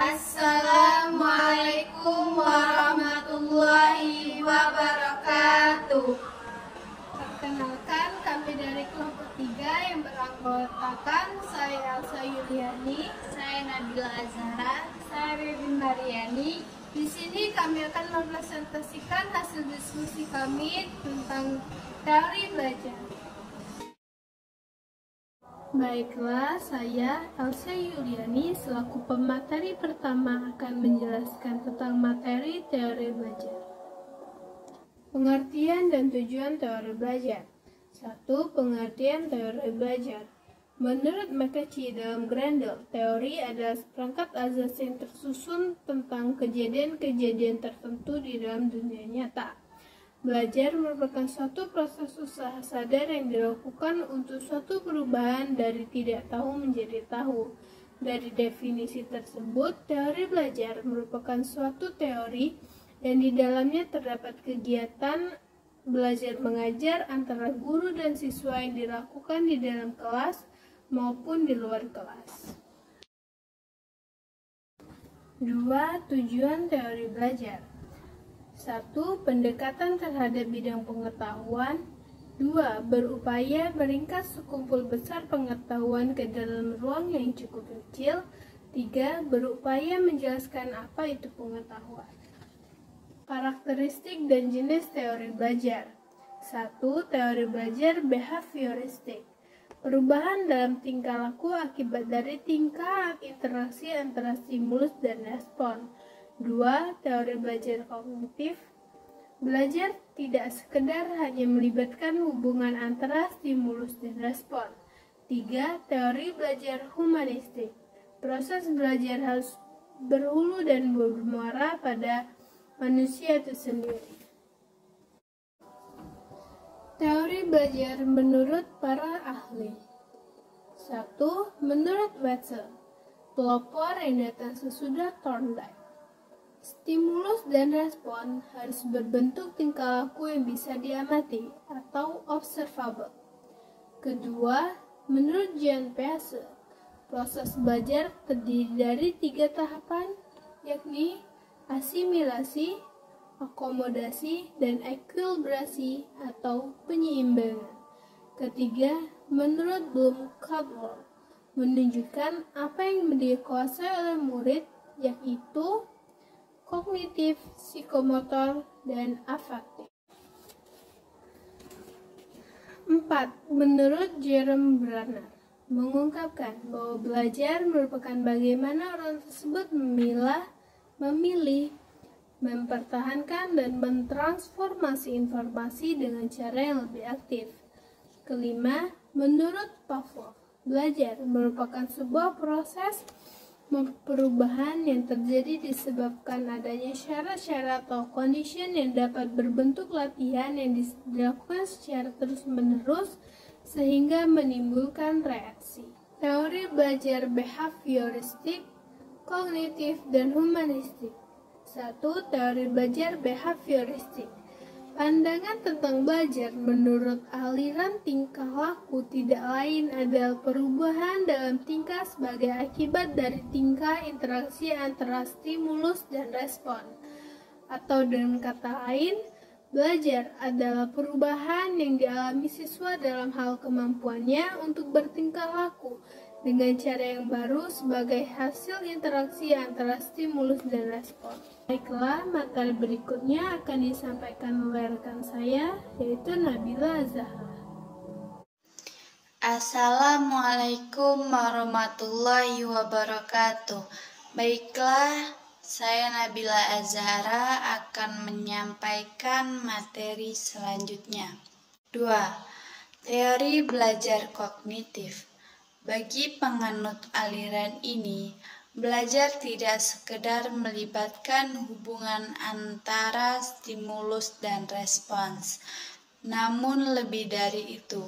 Assalamualaikum warahmatullahi wabarakatuh. Perkenalkan, kami dari kelompok 3 yang beranggotakan saya Elsa Yuliani, saya Nabila Azhara, saya Bebin Mariani. Di sini kami akan mempresentasikan hasil diskusi kami tentang teori belajar. Baiklah, saya Elsa Yuliani selaku pemateri pertama akan menjelaskan tentang materi teori belajar. Pengertian dan tujuan teori belajar. 1. Pengertian teori belajar. Menurut McCarthy dalam Grendel, teori adalah seperangkat azas yang tersusun tentang kejadian-kejadian tertentu di dalam dunia nyata. Belajar merupakan suatu proses usaha sadar yang dilakukan untuk suatu perubahan dari tidak tahu menjadi tahu. Dari definisi tersebut, teori belajar merupakan suatu teori yang di dalamnya terdapat kegiatan belajar mengajar antara guru dan siswa yang dilakukan di dalam kelas maupun di luar kelas. 2. Tujuan teori belajar. 1. Pendekatan terhadap bidang pengetahuan. 2. Berupaya meringkas sekumpul besar pengetahuan ke dalam ruang yang cukup kecil. 3. Berupaya menjelaskan apa itu pengetahuan. Karakteristik dan jenis teori belajar. 1. Teori belajar behavioristik. Perubahan dalam tingkah laku akibat dari tingkah interaksi antara stimulus dan respon. 2. Teori belajar kognitif. Belajar tidak sekedar hanya melibatkan hubungan antara stimulus dan respon. 3. Teori belajar humanistik. Proses belajar harus berhulu dan bermuara pada manusia itu sendiri. Teori belajar menurut para ahli. 1. Menurut Wetzel, pelopor yang datang sesudah Thorndike. Stimulus dan respon harus berbentuk tingkah laku yang bisa diamati atau observable. Kedua, menurut John Pease, proses belajar terdiri dari 3 tahapan, yakni asimilasi, akomodasi, dan ekuilibrasi atau penyeimbangan. Ketiga, menurut Bloom Caldwell, menunjukkan apa yang dikuasai oleh murid, yaitu kognitif, psikomotor, dan afektif. 4. Menurut Jerome Bruner, mengungkapkan bahwa belajar merupakan bagaimana orang tersebut memilih, mempertahankan, dan mentransformasi informasi dengan cara yang lebih aktif. Kelima, menurut Pavlov, belajar merupakan sebuah proses perubahan yang terjadi disebabkan adanya syarat-syarat atau condition yang dapat berbentuk latihan yang dilakukan secara terus-menerus sehingga menimbulkan reaksi. Teori belajar behavioristik, kognitif, dan humanistik. 1. Teori belajar behavioristik. Pandangan tentang belajar menurut aliran tingkah laku tidak lain adalah perubahan dalam tingkah sebagai akibat dari tingkah interaksi antara stimulus dan respon. Atau dengan kata lain, belajar adalah perubahan yang dialami siswa dalam hal kemampuannya untuk bertingkah laku dengan cara yang baru sebagai hasil interaksi antara stimulus dan respon. Baiklah, materi berikutnya akan disampaikan oleh rekan saya, yaitu Nabila Azhara. Assalamualaikum warahmatullahi wabarakatuh. Baiklah, saya Nabila Azhara akan menyampaikan materi selanjutnya. 2. Teori belajar kognitif. Bagi penganut aliran ini, belajar tidak sekedar melibatkan hubungan antara stimulus dan respons, namun lebih dari itu,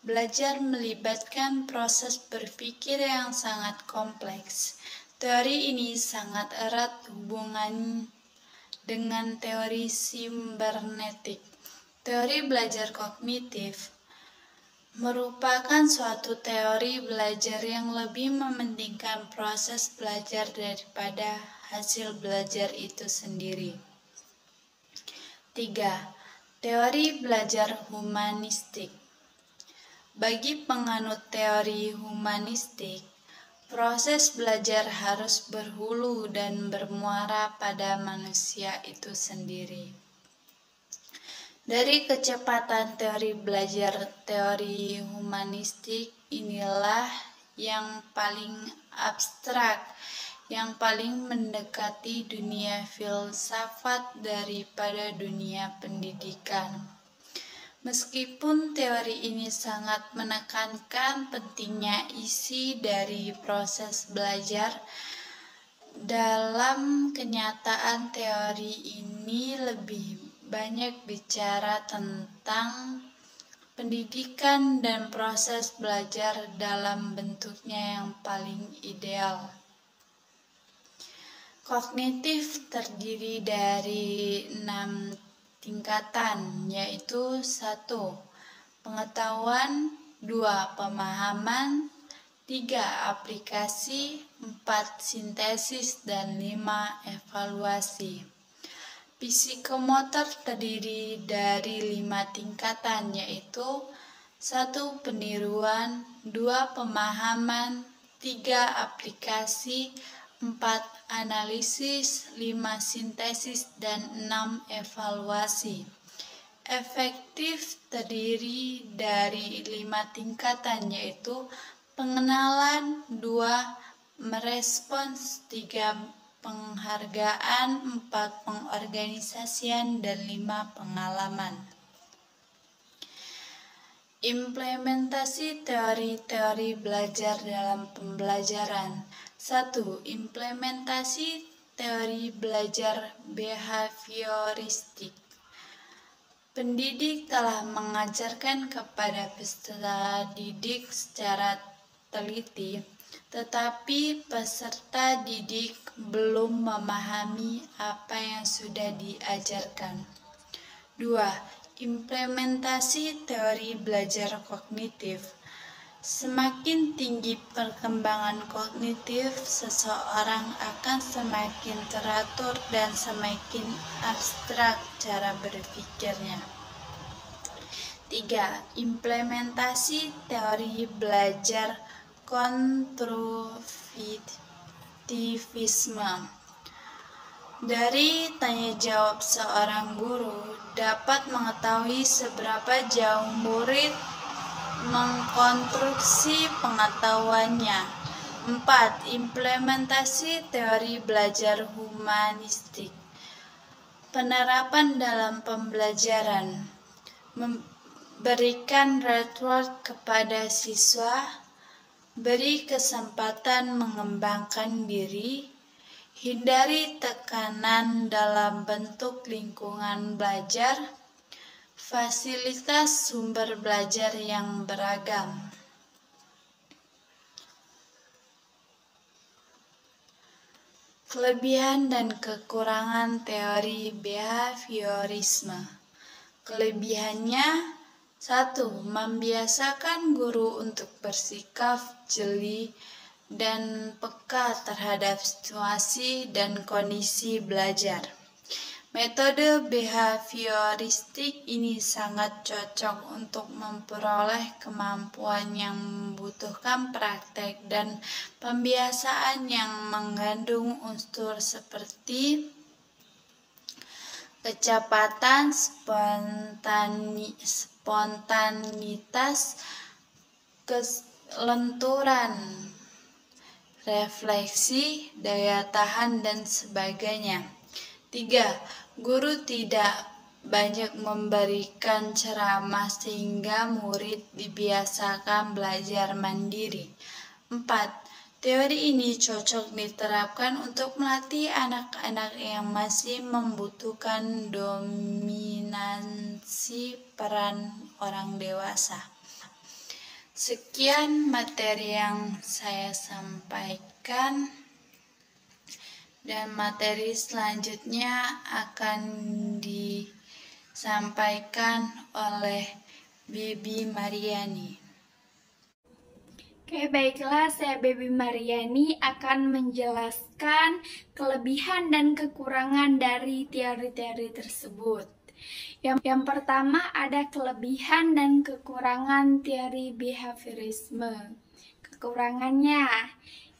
belajar melibatkan proses berpikir yang sangat kompleks. Teori ini sangat erat hubungan dengan teori simbernetik. Teori belajar kognitif merupakan suatu teori belajar yang lebih mementingkan proses belajar daripada hasil belajar itu sendiri. 3. Teori belajar humanistik. Bagi penganut teori humanistik, proses belajar harus berhulu dan bermuara pada manusia itu sendiri. Dari kecepatan teori belajar teori humanistik inilah yang paling abstrak, yang paling mendekati dunia filsafat daripada dunia pendidikan. Meskipun teori ini sangat menekankan pentingnya isi dari proses belajar, dalam kenyataan teori ini lebih banyak bicara tentang pendidikan dan proses belajar dalam bentuknya yang paling ideal. Kognitif terdiri dari 6 tingkatan, yaitu 1. Pengetahuan, 2. Pemahaman, 3. Aplikasi, 4. Sintesis, dan 5. Evaluasi. Psikomotor terdiri dari 5 tingkatan, yaitu 1. Peniruan, 2. Pemahaman, 3. Aplikasi, 4. Analisis, 5. Sintesis, dan 6. Evaluasi. Efektif terdiri dari 5 tingkatan, yaitu pengenalan, 2. Merespons, 3. Penghargaan, 4. Pengorganisasian, dan 5. Pengalaman. Implementasi teori-teori belajar dalam pembelajaran. 1. Implementasi teori belajar behavioristik. Pendidik telah mengajarkan kepada peserta didik secara teliti, tetapi peserta didik belum memahami apa yang sudah diajarkan. 2. Implementasi teori belajar kognitif. Semakin tinggi perkembangan kognitif seseorang akan semakin teratur dan semakin abstrak cara berpikirnya. 3. Implementasi teori belajar konstruktivisme. Dari tanya jawab seorang guru dapat mengetahui seberapa jauh murid mengkonstruksi pengetahuannya. 4. Implementasi teori belajar humanistik. Penerapan dalam pembelajaran. Berikan reward kepada siswa, beri kesempatan mengembangkan diri, hindari tekanan dalam bentuk lingkungan belajar, fasilitas sumber belajar yang beragam. Kelebihan dan kekurangan teori behaviorisme. Kelebihannya: 1. Membiasakan guru untuk bersikap jeli dan peka terhadap situasi dan kondisi belajar. Metode behavioristik ini sangat cocok untuk memperoleh kemampuan yang membutuhkan praktek dan pembiasaan yang mengandung unsur seperti kecepatan, spontanitas, kelenturan, refleksi, daya tahan, dan sebagainya. 3. Guru tidak banyak memberikan ceramah sehingga murid dibiasakan belajar mandiri. 4. Teori ini cocok diterapkan untuk melatih anak-anak yang masih membutuhkan dominansi peran orang dewasa. Sekian materi yang saya sampaikan, dan materi selanjutnya akan disampaikan oleh Bibi Mariani. Oke, baiklah, saya Baby Mariani akan menjelaskan kelebihan dan kekurangan dari teori-teori tersebut. Yang pertama ada kelebihan dan kekurangan teori behaviorisme. Kekurangannya,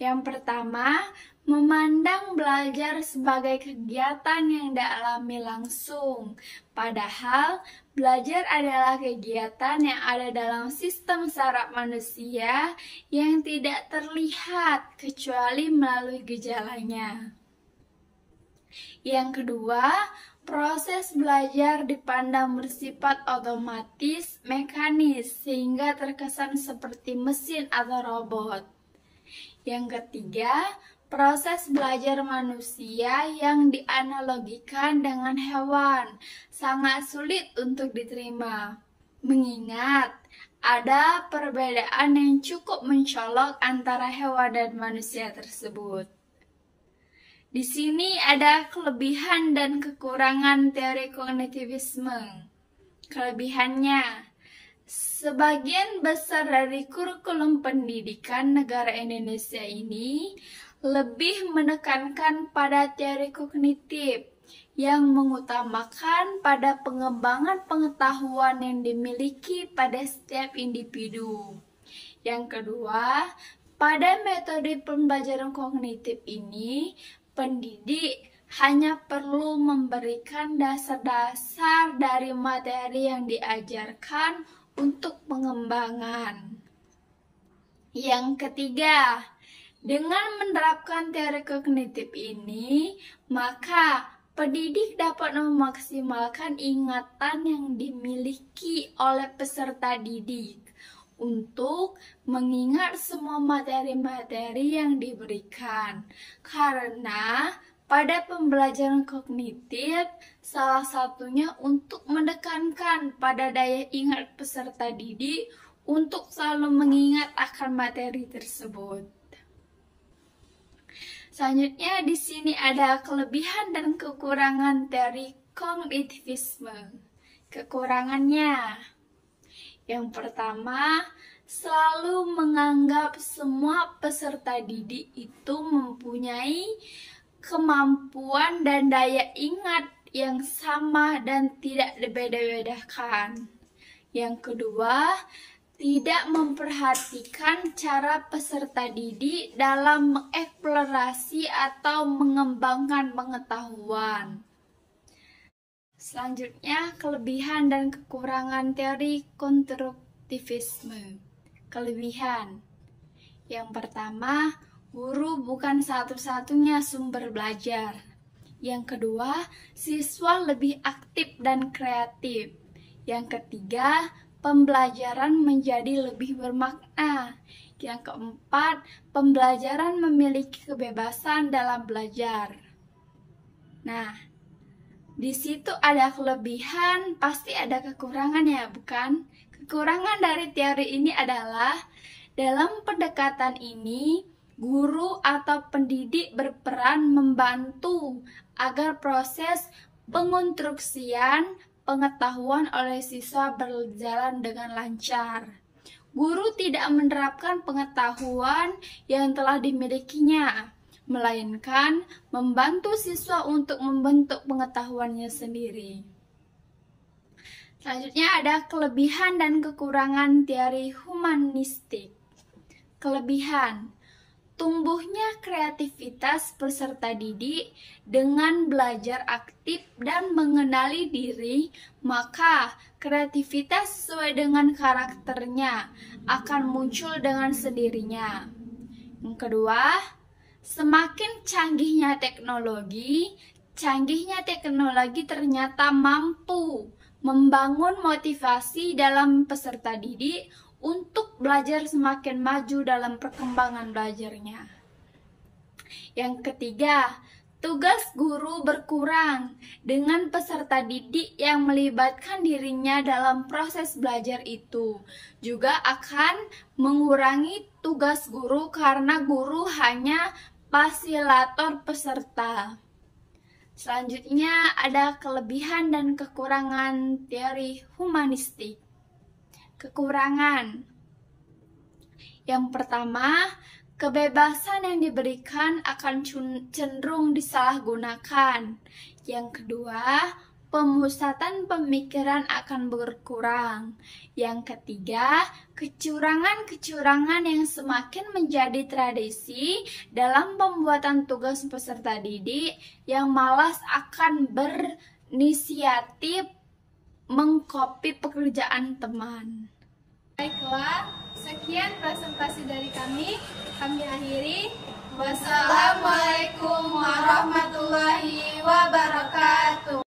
yang pertama, memandang belajar sebagai kegiatan yang tidak alami langsung. Padahal, belajar adalah kegiatan yang ada dalam sistem saraf manusia yang tidak terlihat kecuali melalui gejalanya. Yang kedua, proses belajar dipandang bersifat otomatis, mekanis, sehingga terkesan seperti mesin atau robot. Yang ketiga, proses belajar manusia yang dianalogikan dengan hewan sangat sulit untuk diterima. Mengingat ada perbedaan yang cukup mencolok antara hewan dan manusia tersebut. Di sini ada kelebihan dan kekurangan teori kognitivisme. Kelebihannya, sebagian besar dari kurikulum pendidikan negara Indonesia ini lebih menekankan pada teori kognitif yang mengutamakan pada pengembangan pengetahuan yang dimiliki pada setiap individu. Yang kedua, pada metode pembelajaran kognitif ini, pendidik hanya perlu memberikan dasar-dasar dari materi yang diajarkan untuk pengembangan. Yang ketiga, dengan menerapkan teori kognitif ini, maka pendidik dapat memaksimalkan ingatan yang dimiliki oleh peserta didik untuk mengingat semua materi-materi yang diberikan. Karena pada pembelajaran kognitif, salah satunya untuk menekankan pada daya ingat peserta didik untuk selalu mengingat akan materi tersebut. Selanjutnya di sini ada kelebihan dan kekurangan teori kognitivisme. Kekurangannya, yang pertama, selalu menganggap semua peserta didik itu mempunyai kemampuan dan daya ingat yang sama dan tidak dibeda-bedakan. Yang kedua, tidak memperhatikan cara peserta didik dalam mengeksplorasi atau mengembangkan pengetahuan. Selanjutnya, kelebihan dan kekurangan teori konstruktivisme. Kelebihan. Yang pertama, guru bukan satu-satunya sumber belajar. Yang kedua, siswa lebih aktif dan kreatif. Yang ketiga, pembelajaran menjadi lebih bermakna. Yang keempat, pembelajaran memiliki kebebasan dalam belajar. Nah, di situ ada kelebihan, pasti ada kekurangannya, bukan? Kekurangan dari teori ini adalah dalam pendekatan ini, guru atau pendidik berperan membantu agar proses pengonstruksian pengetahuan oleh siswa berjalan dengan lancar. Guru tidak menerapkan pengetahuan yang telah dimilikinya, melainkan membantu siswa untuk membentuk pengetahuannya sendiri. Selanjutnya ada kelebihan dan kekurangan teori humanistik. Kelebihan, tumbuhnya kreativitas peserta didik dengan belajar aktif dan mengenali diri, maka kreativitas sesuai dengan karakternya akan muncul dengan sendirinya. Yang kedua, semakin canggihnya teknologi ternyata mampu membangun motivasi dalam peserta didik untuk belajar semakin maju dalam perkembangan belajarnya. Yang ketiga, tugas guru berkurang dengan peserta didik yang melibatkan dirinya dalam proses belajar itu. Juga akan mengurangi tugas guru karena guru hanya fasilitator peserta. Selanjutnya ada kelebihan dan kekurangan teori humanistik. Kekurangan. Yang pertama, kebebasan yang diberikan akan cenderung disalahgunakan. Yang kedua, pemusatan pemikiran akan berkurang. Yang ketiga, kecurangan-kecurangan yang semakin menjadi tradisi dalam pembuatan tugas peserta didik yang malas akan berinisiatif mengcopy pekerjaan teman. Baiklah, sekian presentasi dari kami akhiri. Wassalamualaikum warahmatullahi wabarakatuh.